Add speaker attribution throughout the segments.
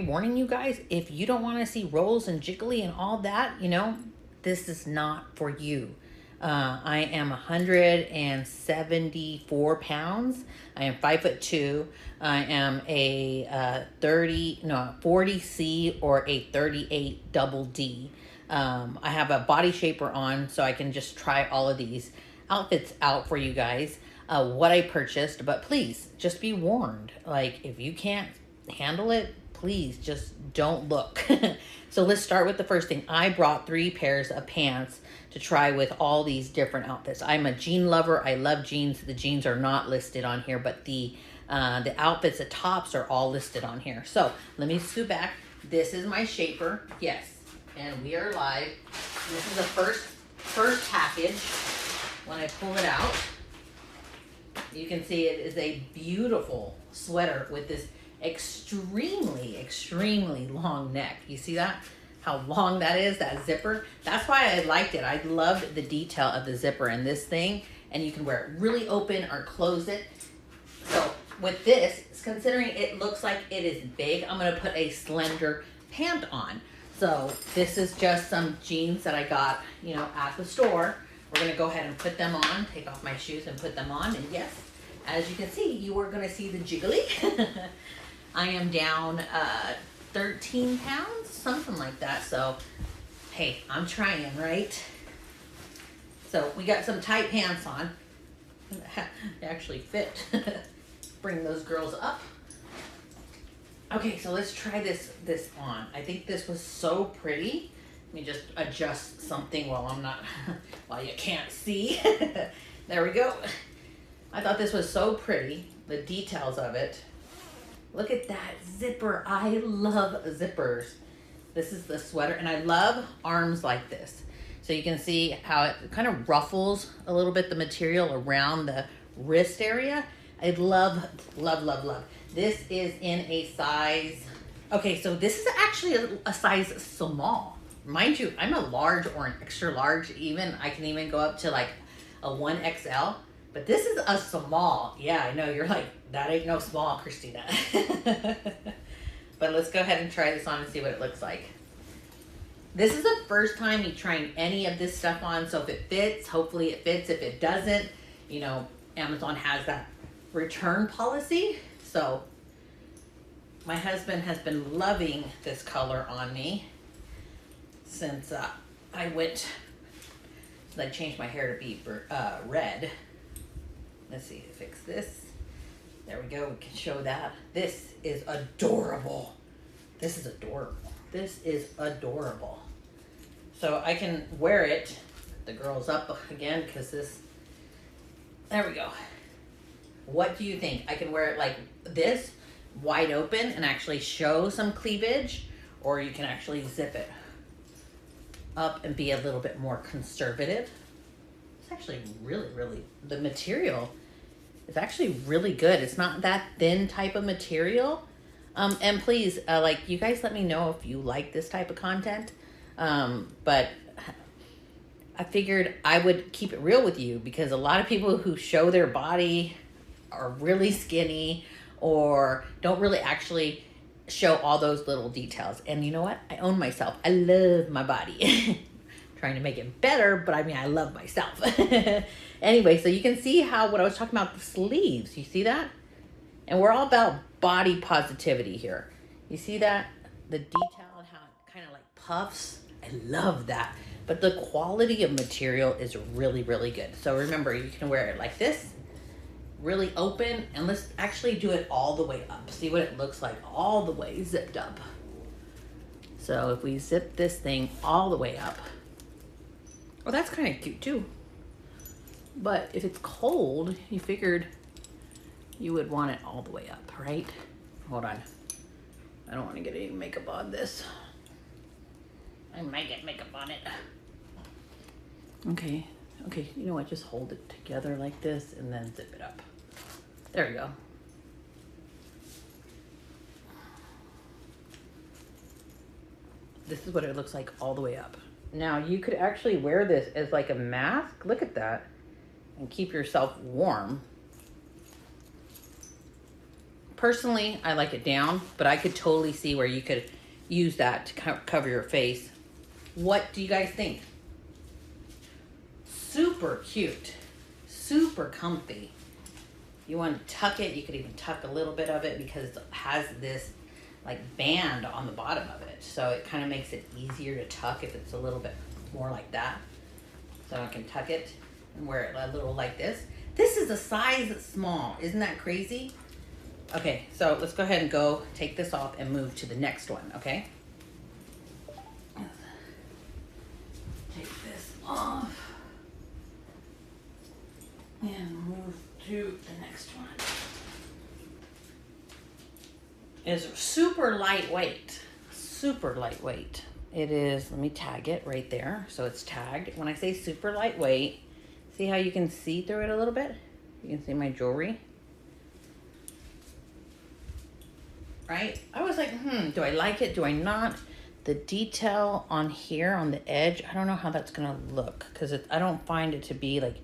Speaker 1: Warning you guys, if you don't want to see rolls and jiggly and all that, this is not for you. I am 174 pounds. I am 5'2". I am a 40C or a 38 double D. I have a body shaper on, so I can just try all of these outfits out for you guys. What I purchased, but please just be warned. Like, if you can't handle it, please just don't look. So let's start with the first thing. I brought 3 pairs of pants to try with all these different outfits. I'm a jean lover. I love jeans. The jeans are not listed on here, but the outfits, the tops are all listed on here. So let me scoot back. This is my shaper. Yes, and we are live. This is the first package. When I pull it out, you can see it is a beautiful sweater with this extremely long neck. You see that? How long that is, that zipper? That's why I liked it. I loved the detail of the zipper in this thing, and you can wear it really open or close it. So with this, considering it looks like it is big, I'm gonna put a slender pant on. So this is just some jeans that I got, at the store. We're gonna go ahead and put them on, take off my shoes and put them on. And yes, as you can see, you are gonna see the jiggly. I am down 13 pounds, something like that. So, hey, I'm trying, right? So we got some tight pants on. They actually fit. Bring those girls up. Okay, so let's try this on. I think this was so pretty. Let me just adjust something while while you can't see. There we go. I thought this was so pretty, the details of it. Look at that zipper. I love zippers. This is the sweater, and I love arms like this. So you can see how it kind of ruffles a little bit the material around the wrist area. I love. This is in a size, okay, so this is actually a size small. Mind you, I'm a large or an extra large even. I can even go up to like a 1XL. But this is a small. Yeah, I know, you're like, that ain't no small, Christina. But let's go ahead and try this on and see what it looks like. This is the first time me trying any of this stuff on, so if it fits, hopefully it fits. If it doesn't, Amazon has that return policy. So my husband has been loving this color on me since I changed my hair to be red. Let's see, fix this. There we go, we can show that. This is adorable. This is adorable. This is adorable. So I can wear it, the girls up again, because there we go. What do you think? I can wear it like this, wide open, and actually show some cleavage, or you can actually zip it up and be a little bit more conservative. It's actually really, the material is actually really good. It's not that thin type of material. And please, you guys let me know if you like this type of content. But I figured I would keep it real with you, because a lot of people who show their body are really skinny or don't really actually show all those little details. And you know what? I own myself. I love my body. Trying to make it better, but I mean, I love myself. Anyway, so you can see what I was talking about, the sleeves. You see that? And we're all about body positivity here. You see that? The detail and how it kind of like puffs. I love that. But the quality of material is really good. So remember, you can wear it like this, really open, and let's actually do it all the way up. See what it looks like all the way zipped up. So if we zip this thing all the way up, well, that's kind of cute too. But if it's cold, you figured you would want it all the way up, right? Hold on. I don't want to get any makeup on this. I might get makeup on it. Okay, you know what? Just hold it together like this and then zip it up. There we go. This is what it looks like all the way up. Now you could actually wear this as like a mask. Look at that. And keep yourself warm. Personally, I like it down, but I could totally see where you could use that to cover your face. What do you guys think? Super cute, super comfy. You want to tuck it, you could even tuck a little bit of it because it has this like band on the bottom of it. So it kind of makes it easier to tuck if it's a little bit more like that. So I can tuck it and wear it a little like this. This is a size small, isn't that crazy? Okay, so let's go ahead and go take this off and move to the next one, okay? Take this off and move to the next one. It's super lightweight, super lightweight. It is, let me tag it right there. So it's tagged. When I say super lightweight, see how you can see through it a little bit? You can see my jewelry. Right? I was like, do I like it? Do I not? The detail on here on the edge, I don't know how that's gonna look because I don't find it to be like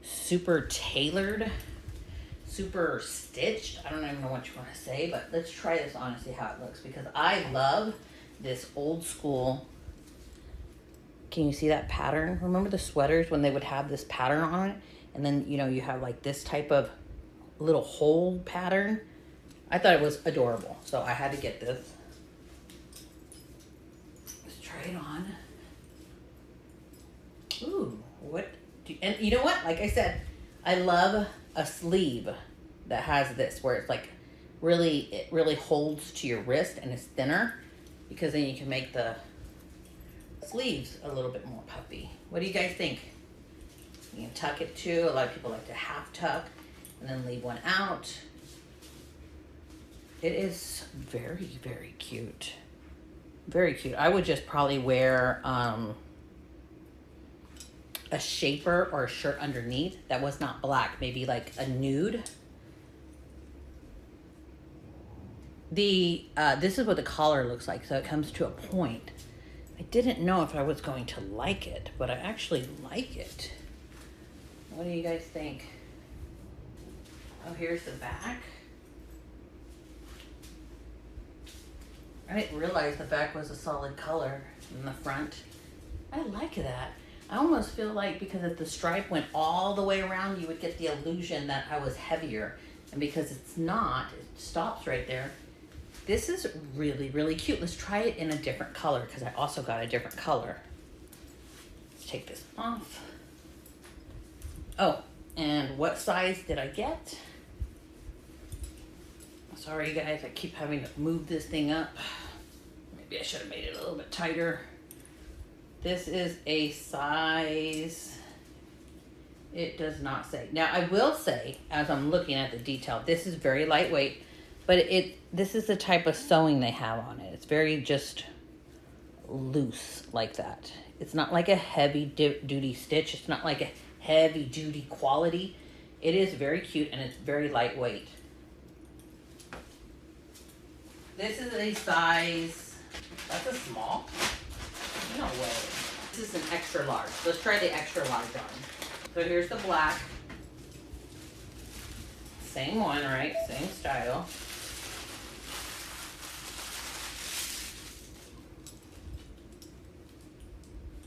Speaker 1: super tailored, super stitched. I don't even know what you want to say, but let's try this on and see how it looks because I love this old school. Can you see that pattern? Remember the sweaters when they would have this pattern on it? And then, you know, you have like this type of little hole pattern. I thought it was adorable, so I had to get this. Let's try it on. Ooh, and you know what? Like I said, I love a sleeve that has this, where it's like it really holds to your wrist and it's thinner, because then you can make the sleeves a little bit more puffy. What do you guys think? You can tuck it too. A lot of people like to half tuck and then leave one out. It is very, very cute. Very cute. I would just probably wear a shaper or a shirt underneath that was not black. Maybe like a nude. This is what the collar looks like. So it comes to a point. I didn't know if I was going to like it, but I actually like it. What do you guys think? Oh, here's the back. I didn't realize the back was a solid color in the front. I like that. I almost feel like because if the stripe went all the way around, you would get the illusion that I was heavier. And because it's not, it stops right there. This is really, really cute. Let's try it in a different color because I also got a different color. Let's take this off. Oh, and what size did I get? Sorry guys, I keep having to move this thing up. Maybe I should have made it a little bit tighter. This is a size, it does not say. Now I will say, as I'm looking at the detail, this is very lightweight, but this is the type of sewing they have on it. It's very just loose like that. It's not like a heavy duty stitch. It's not like a heavy duty quality. It is very cute and it's very lightweight. This is a size, that's a small? No way. This is an extra large. Let's try the extra large on. So here's the black. Same one, right? Same style.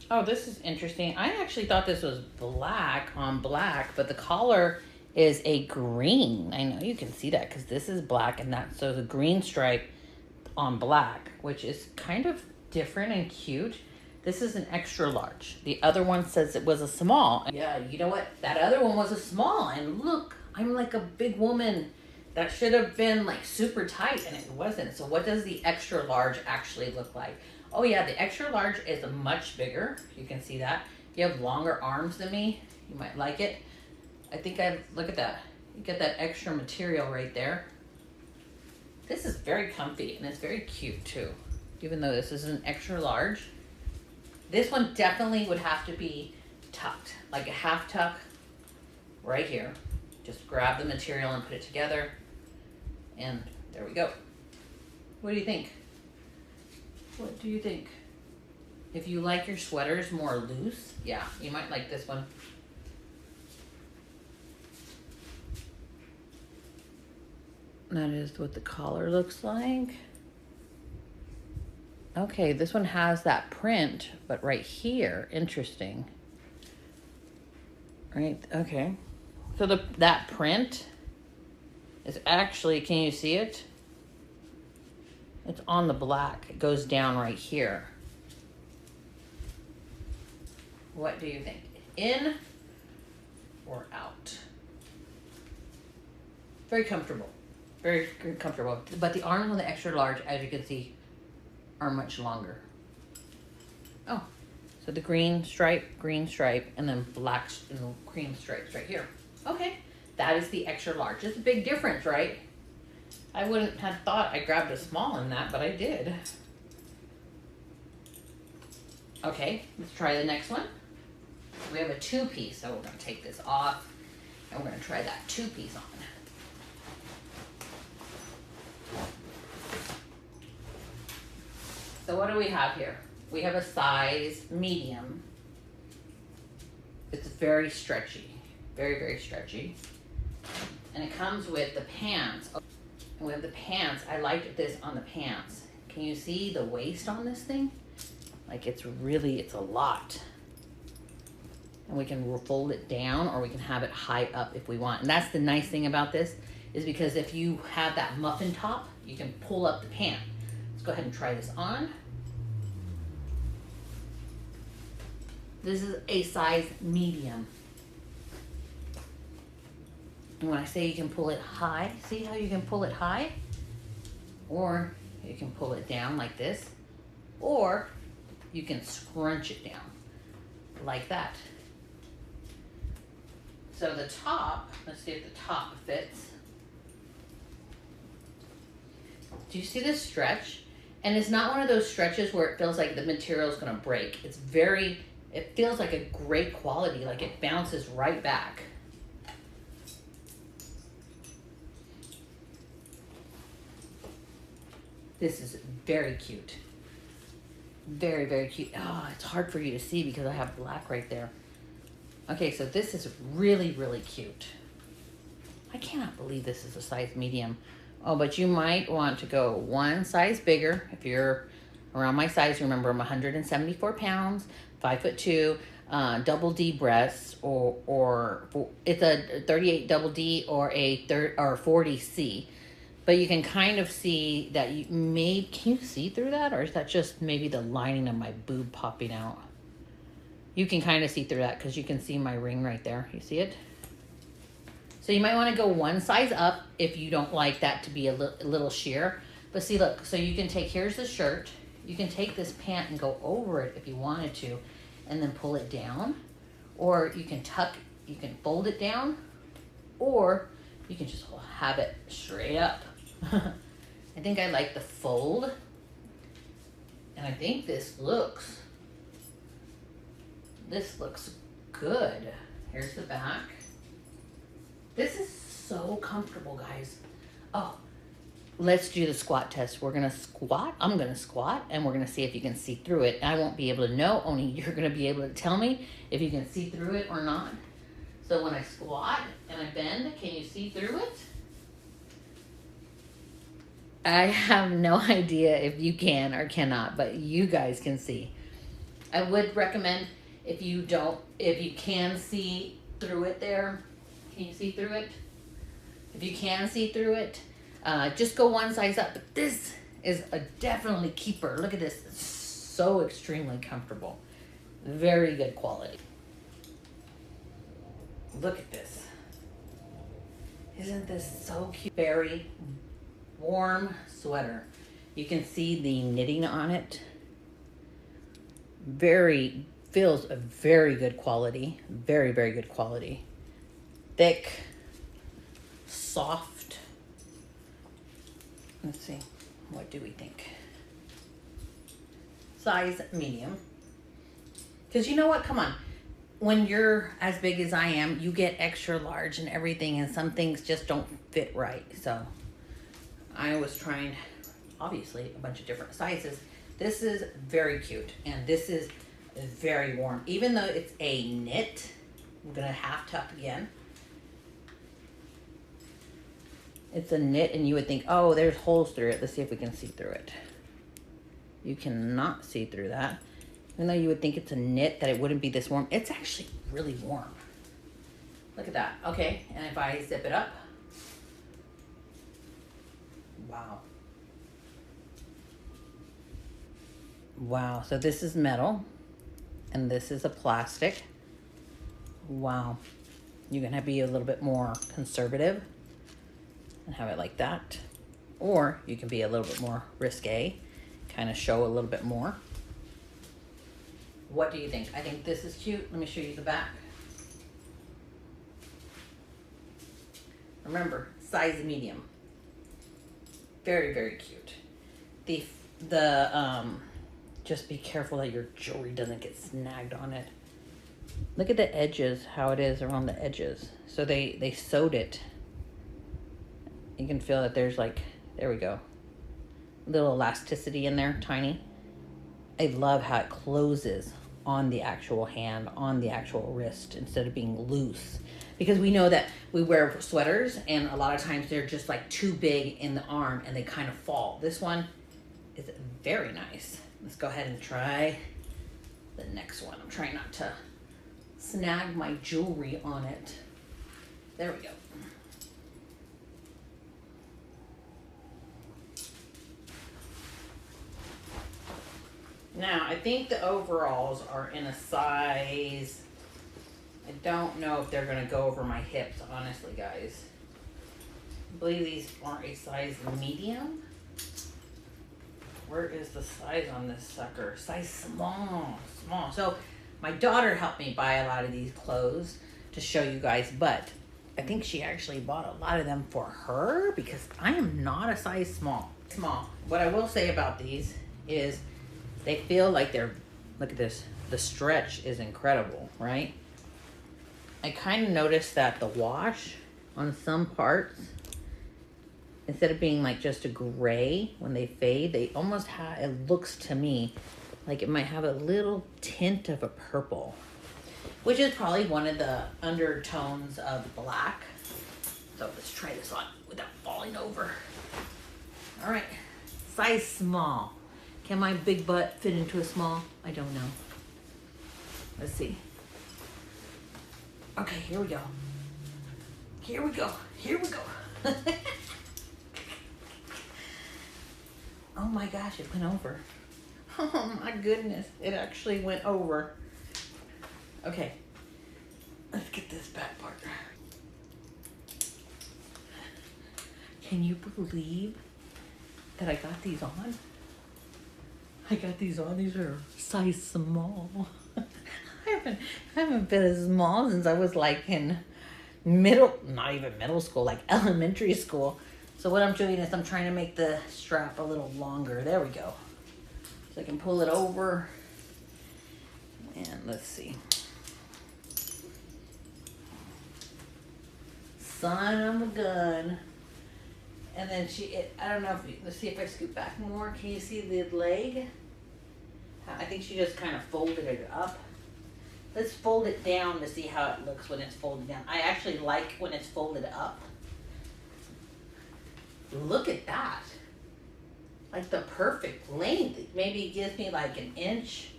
Speaker 1: Oh, this is interesting. I actually thought this was black on black, but the collar is a green. I know you can see that because this is black and that, so the green stripe on black, which is kind of different and cute. This is an extra large. The other one says it was a small. Yeah, you know what? That other one was a small, and look, I'm like a big woman. That should have been like super tight, and it wasn't. So what does the extra large actually look like? Oh yeah, the extra large is much bigger. You can see that. If you have longer arms than me, you might like it. I think look at that. You get that extra material right there. This is very comfy and it's very cute too. Even though this is an extra large. This one definitely would have to be tucked, like a half tuck right here. Just grab the material and put it together. And there we go. What do you think? What do you think? If you like your sweaters more loose, yeah, you might like this one. That is what the collar looks like. Okay, this one has that print, but right here, interesting. Right, okay. So that print is actually, can you see it? It's on the black. It goes down right here. What do you think? In or out? Very comfortable. Very comfortable. But the arms on the extra large, as you can see, are much longer. Oh, so the green stripe, and then black and cream stripes right here. Okay, that is the extra large. It's a big difference, right? I wouldn't have thought I grabbed a small in that, but I did. Okay, let's try the next one. We have a 2-piece, so we're gonna take this off and we're gonna try that 2-piece on. So what do we have here? We have a size medium. It's very stretchy, very stretchy. And it comes with the pants. And we have the pants. I liked this on the pants. Can you see the waist on this thing? Like it's a lot. And we can fold it down or we can have it high up if we want. And that's the nice thing about this is because if you have that muffin top, you can pull up the pant. Let's go ahead and try this on. This is a size medium. And when I say you can pull it high, see how you can pull it high? Or you can pull it down like this. Or you can scrunch it down like that. So the top, let's see if the top fits. Do you see this stretch? And it's not one of those stretches where it feels like the material is gonna break. It feels like a great quality, like it bounces right back. This is very cute. Very cute. Oh, it's hard for you to see because I have black right there. Okay, so this is really cute. I cannot believe this is a size medium. Oh, but you might want to go one size bigger. If you're around my size, remember I'm 174 pounds, 5'2", double D breasts, or it's a 38 double D or a 40C. But you can kind of see that can you see through that? Or is that just maybe the lining of my boob popping out? You can kind of see through that because you can see my ring right there. You see it? So you might want to go one size up if you don't like that to be a little sheer. But see, look, so you can take, here's the shirt. You can take this pant and go over it if you wanted to, and then pull it down. Or you can fold it down, or you can just have it straight up. I think I like the fold. And I think this looks good. Here's the back. This is so comfortable, guys. Oh, let's do the squat test. We're gonna squat. I'm gonna squat, and we're gonna see if you can see through it. I won't be able to know, only you're gonna be able to tell me if you can see through it or not. So when I squat and I bend, can you see through it? I have no idea if you can or cannot, but you guys can see. I would recommend if you can see through it there. Can you see through it? If you can see through it, just go one size up. But this is a definitely keeper. Look at this. It's so extremely comfortable. Very good quality. Look at this. Isn't this so cute? Very warm sweater. You can see the knitting on it. Feels a very good quality. Very good quality. Thick, soft. Let's see, what do we think? Size medium. Because you know what, come on. When you're as big as I am, you get extra large and everything, and some things just don't fit right. So I was trying, obviously, a bunch of different sizes. This is very cute, and this is very warm. Even though it's a knit, I'm gonna half tuck again. It's a knit, and you would think, oh, there's holes through it. Let's see if we can see through it. You cannot see through that. Even though you would think it's a knit, that it wouldn't be this warm. It's actually really warm. Look at that. Okay, and if I zip it up. Wow. Wow, so this is metal, and this is a plastic. Wow. You can be a little bit more conservative and have it like that. Or you can be a little bit more risque, kind of show a little bit more. What do you think? I think this is cute. Let me show you the back. Remember, size medium. Very, very cute. Just be careful that your jewelry doesn't get snagged on it. Look at the edges, how it is around the edges. So they sewed it. You can feel that there's like, there we go. Little elasticity in there, tiny. I love how it closes on the actual hand, on the actual wrist, instead of being loose. Because we know that we wear sweaters and a lot of times they're just like too big in the arm and they kind of fall. This one is very nice. Let's go ahead and try the next one. I'm trying not to snag my jewelry on it. There we go. Now, I think the overalls are in a size, I don't know if they're gonna go over my hips, honestly, guys. I believe these are a size medium. Where is the size on this sucker? Size small. So my daughter helped me buy a lot of these clothes to show you guys, but I think she actually bought a lot of them for her because I am not a size small. What I will say about these is they feel like they're, look at this, the stretch is incredible, right? I kind of noticed that the wash on some parts, instead of being like just a gray when they fade, they almost have, it looks to me like it might have a little tint of a purple, which is probably one of the undertones of black. So let's try this on without falling over. All right, size small. Can my big butt fit into a small? I don't know. Let's see. Okay, here we go. Here we go. Here we go. Oh my gosh, it went over. Oh my goodness, it actually went over. Okay, let's get this back part. Can you believe that I got these on? I got these on. These are size small. I haven't been as small since I was like in not even middle school, like elementary school. So what I'm doing is I'm trying to make the strap a little longer. There we go. So I can pull it over. And let's see. Son of a gun. And then I don't know if let's see if I scoot back more. Can you see the leg? I think she just kind of folded it up. Let's fold it down to see how it looks when it's folded down. I actually like when it's folded up. Look at that. Like the perfect length. Maybe it gives me like an inch,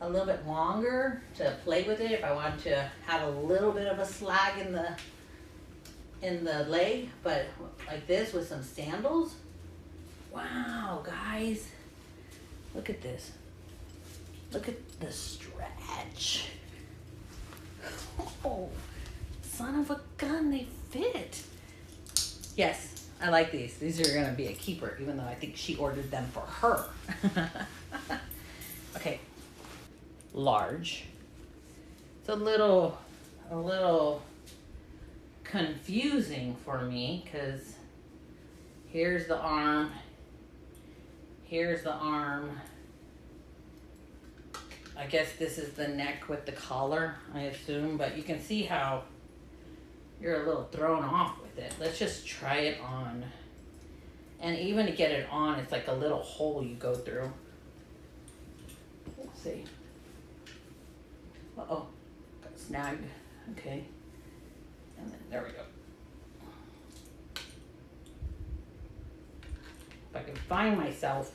Speaker 1: a little bit longer to play with it if I want to have a little bit of a slag in the leg, but like this with some sandals. Wow, guys. Look at this. Look at the stretch. Oh, son of a gun, they fit. Yes. I like these. These are going to be a keeper, even though I think she ordered them for her. Okay. Large. It's a little confusing for me because here's the arm. Here's the arm. I guess this is the neck with the collar, I assume, but you can see how you're a little thrown off with it. Let's just try it on. And even to get it on, it's like a little hole you go through. Let's see. Uh-oh, got snagged. Okay. And then there we go. If I can find myself.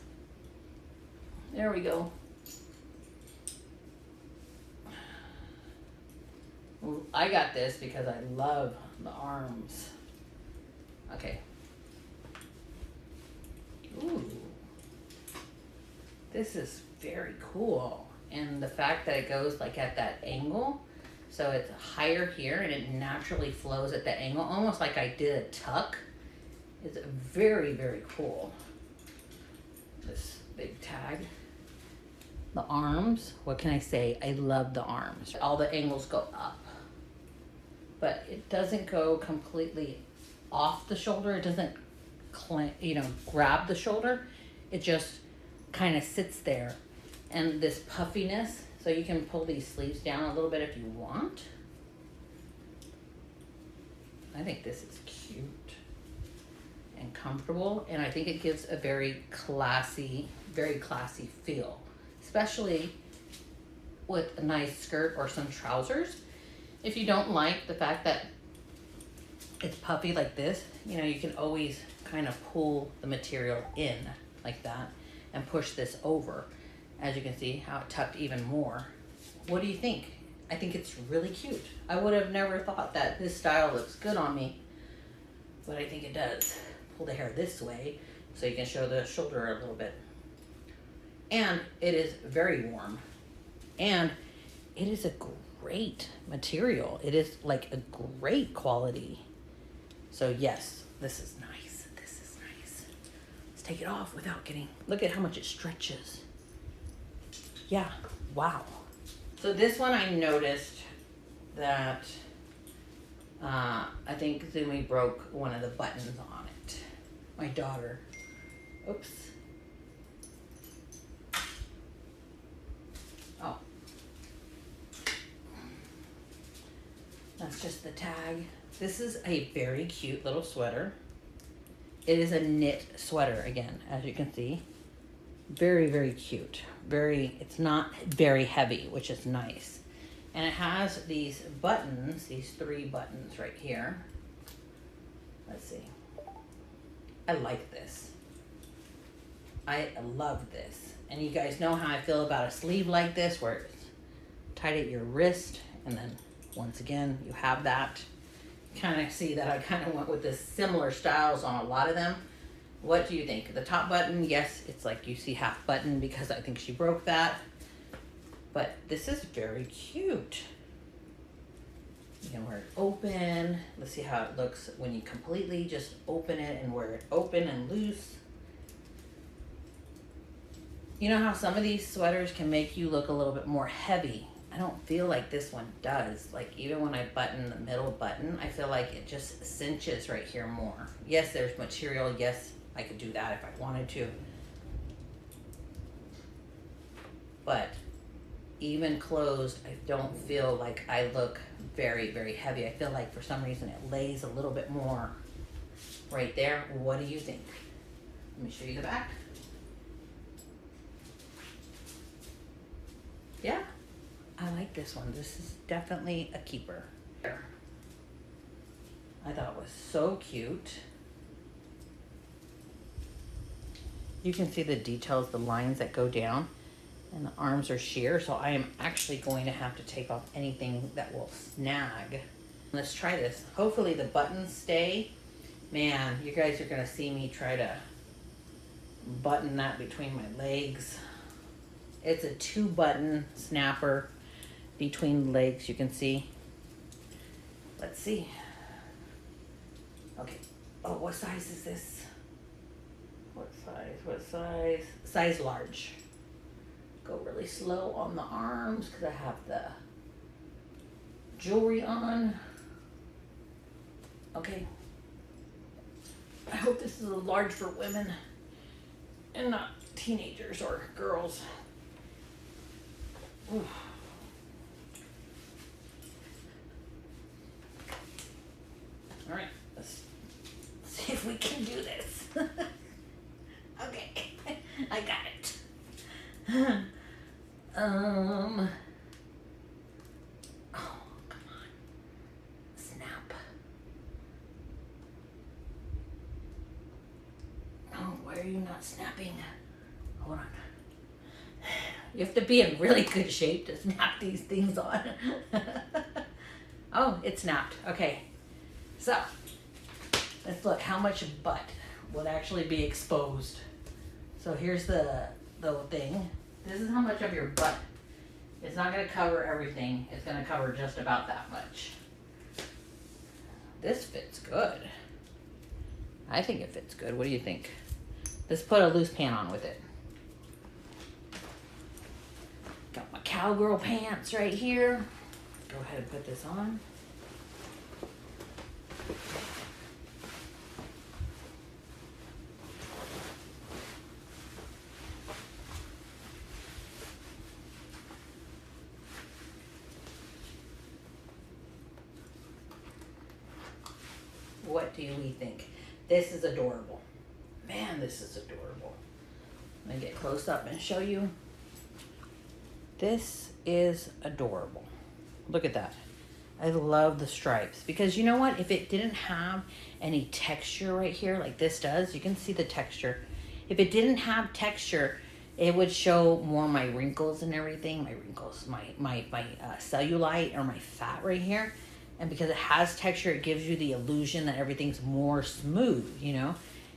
Speaker 1: There we go. I got this because I love the arms. Okay. Ooh. This is very cool. And the fact that it goes like at that angle, so it's higher here and it naturally flows at that angle, almost like I did a tuck. It's very, very cool. This big tag. The arms, what can I say? I love the arms. All the angles go up. But it doesn't go completely off the shoulder. It doesn't, grab the shoulder. It just kind of sits there. And this puffiness, so you can pull these sleeves down a little bit if you want. I think this is cute and comfortable, and I think it gives a very classy feel, especially with a nice skirt or some trousers. If you don't like the fact that it's puffy like this, you can always kind of pull the material in like that and push this over. As you can see how it tucked even more. What do you think? I think it's really cute. I would have never thought that this style looks good on me, but I think it does. Pull the hair this way so you can show the shoulder a little bit. And it is very warm. And it is a great material. It is like a great quality. So yes, this is nice. This is nice. Let's take it off without getting, look at how much it stretches. Yeah, wow. So this one I noticed that I think Zumi broke one of the buttons on it. My daughter. Oops. Oh. That's just the tag. This is a very cute little sweater. It is a knit sweater again, as you can see. Very, very cute. It's not very heavy, which is nice. And it has these buttons, these 3 buttons right here. Let's see. I like this. I love this. And you guys know how I feel about a sleeve like this, where it's tight at your wrist, and then once again, you have that. Kind of see that I kind of went with the similar styles on a lot of them. What do you think? The top button, yes, it's like you see half button because I think she broke that. But this is very cute. You can wear it open. Let's see how it looks when you completely just open it and wear it open and loose. You know how some of these sweaters can make you look a little bit more heavy? I don't feel like this one does. Like even when I button the middle button, I feel like it just cinches right here more. Yes, there's material. Yes, I could do that if I wanted to. But even closed, I don't feel like I look very, very heavy. I feel like for some reason it lays a little bit more right there. What do you think? Let me show you the back. Yeah, I like this one. This is definitely a keeper. I thought it was so cute. You can see the details, the lines that go down, and the arms are sheer, so I am actually going to have to take off anything that will snag. Let's try this. Hopefully the buttons stay. Man, you guys are gonna see me try to button that between my legs. It's a 2-button snapper between the legs, you can see. Let's see. Okay. Oh, what size is this? What size? What size? Size large. Go really slow on the arms because I have the jewelry on. Okay. I hope this is a large for women and not teenagers or girls. Oof. All right, let's see if we can do this. Okay, I got it. Oh, come on, snap. Oh, why are you not snapping. Hold on. You have to be in really good shape to snap these things on. Oh, it snapped. Okay. So, let's look how much butt would actually be exposed. So here's the thing. This is how much of your butt. It's not going to cover everything. It's going to cover just about that much. This fits good. I think it fits good. What do you think? Let's put a loose pant on with it. Got my cowgirl pants right here. Go ahead and put this on. What do we think? This is adorable. Man, this is adorable. Let me get close up and show you. This is adorable. Look at that. I love the stripes because you know what? If it didn't have any texture right here like this does, you can see the texture. If it didn't have texture, it would show more my wrinkles and everything. My wrinkles, my cellulite or my fat right here. And because it has texture, it gives you the illusion that everything's more smooth, you know?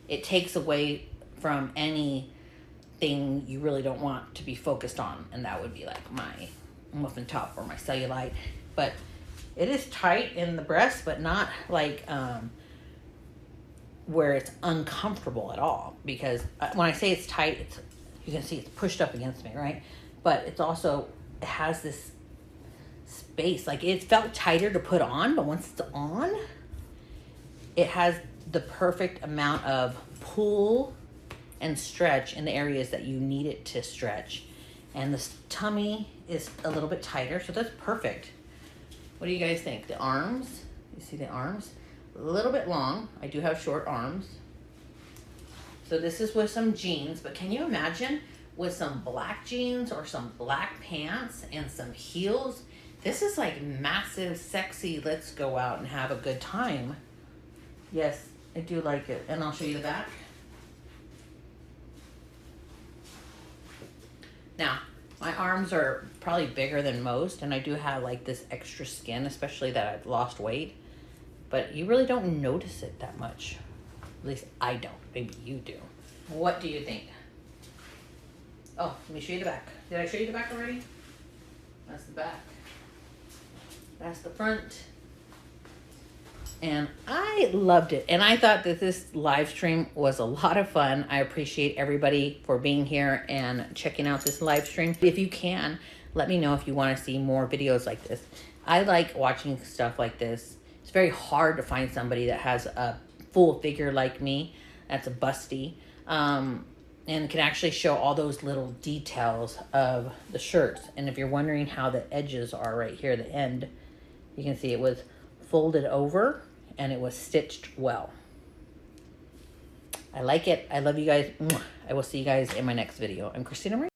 Speaker 1: It takes away from anything you really don't want to be focused on. And that would be like my muffin top or my cellulite. But it is tight in the breast, but not like where it's uncomfortable at all. Because when I say it's tight, you can see it's pushed up against me, right? But it's also, it has this space. Like it felt tighter to put on, but once it's on, it has the perfect amount of pull and stretch in the areas that you need it to stretch. And the tummy is a little bit tighter, so that's perfect. What do you guys think? The arms, you see the arms? A little bit long. I do have short arms. So this is with some jeans, but can you imagine with some black jeans or some black pants and some heels? This is like massive, sexy, let's go out and have a good time. Yes, I do like it. And I'll show you the back. Now, my arms are probably bigger than most, and I do have like this extra skin, especially that I've lost weight. But you really don't notice it that much. At least I don't. Maybe you do. What do you think? Oh, let me show you the back. Did I show you the back already? That's the back. That's the front. And I loved it. And I thought that this live stream was a lot of fun. I appreciate everybody for being here and checking out this live stream. If you can, let me know if you want to see more videos like this. I like watching stuff like this. It's very hard to find somebody that has a full figure like me, that's a busty, and can actually show all those little details of the shirts. And if you're wondering how the edges are right here, the end, you can see it was folded over and it was stitched well. I like it. I love you guys. I will see you guys in my next video. I'm Christina Marie.